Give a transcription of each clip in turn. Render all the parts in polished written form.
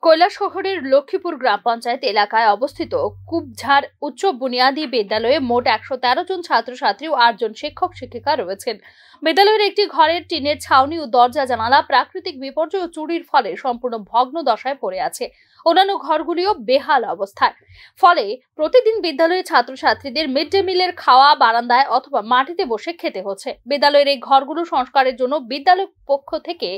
কৈলাসহরের লক্ষ্মীপুর গ্রাম পঞ্চায়েত এলাকায় অবস্থিত কুবঝাড় উচ্চ বুনিয়াদী বিদ্যালয়ে মোট ১১৩ জন ছাত্রছাত্রী ও ৮ জন শিক্ষক শিক্ষিকা রয়েছেন। বিদ্যালয়ের একটি ঘরের টিনের ছাউনি ও দরজা জানালা প্রাকৃতিক বিপর্যয় ও চুরির ফলে সম্পূর্ণ ভগ্ন দশায় পড়ে আছে। অন্যান্য ঘরগুলিও বেহাল অবস্থায়। ফলে প্রতিদিন বিদ্যালয়ের ছাত্রছাত্রীদের মিড ডে মিলের খাওয়া বারান্দায় অথবা মাটিতে বসে খেতে হচ্ছে। বিদ্যালয়ের এই ঘরগুলো সংস্কারের জন্য বিদ্যালয় পক্ষ থেকে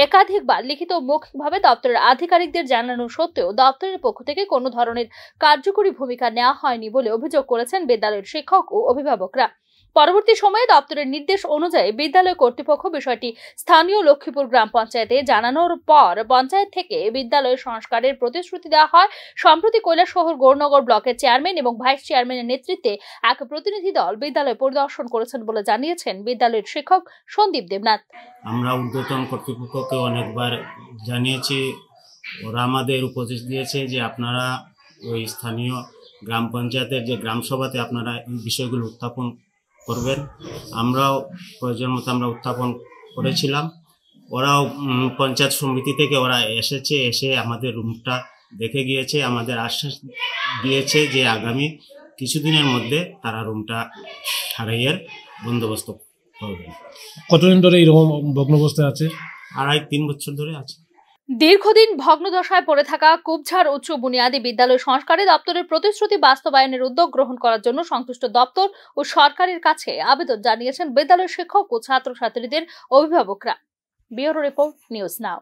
একাধিকবার লিখিত ও মৌখিকভাবে দপ্তরের আধিকারিকদের জানানো সত্ত্বেও দপ্তরের পক্ষ থেকে কোনো ধরনের কার্যকরী ভূমিকা নেওয়া হয়নি বলে অভিযোগ করেছেন বিদ্যালয়ের শিক্ষক ও অভিভাবকরা। পরবর্তী সময়ে দপ্তরের নির্দেশ অনুযায়ী বিদ্যালয় কর্তৃপক্ষ বিষয়টি স্থানীয় লক্ষ্মীপুর গ্রাম পঞ্চায়েতে জানানোর পর পঞ্চায়েত থেকে বিদ্যালয় সংস্কারের প্রতিশ্রুতি দেওয়া হয়। সম্প্রতি কৈলাসহর গৌরনগর ব্লকের চেয়ারম্যান এবং ভাইস চেয়ারম্যানের নেতৃত্বে এক প্রতিনিধি দল বিদ্যালয় পরিদর্শন করেছেন বলে জানিয়েছেন বিদ্যালয়ের শিক্ষক সন্দীপ দেবনাথ। আমরা ঊর্ধ্বতন কর্তৃপক্ষকে অনেকবার জানিয়েছি, ওরা আমাদের উপদেশ দিয়েছে যে আপনারা ওই স্থানীয় গ্রাম পঞ্চায়েতের যে গ্রাম সভাতে আপনারা এই বিষয়গুলো উত্থাপন করবেন। আমরাও প্রয়োজন মতো আমরা উত্থাপন করেছিলাম। ওরাও পঞ্চায়েত সমিতি থেকে ওরা এসে আমাদের রুমটা দেখে গিয়েছে, আমাদের আশ্বাস দিয়েছে যে আগামী কিছুদিনের মধ্যে তারা রুমটা সারাইয়ের বন্দোবস্ত করবেন। কতদিন ধরে এরকম ভগ্নাবস্থায় আছে? 2.5-3 বছর ধরে আছে। দীর্ঘদিন ভগ্নদশায় পড়ে থাকা কুবঝাড় উচ্চ বুনিয়াদী বিদ্যালয় সংস্কারে দপ্তরের প্রতিশ্রুতি বাস্তবায়নের উদ্যোগ গ্রহণ করার জন্য সংশ্লিষ্ট দপ্তর ও সরকারের কাছে আবেদন জানিয়েছেন বিদ্যালয়ের শিক্ষক ও ছাত্রছাত্রীদের অভিভাবকরা। Bureau report, news now.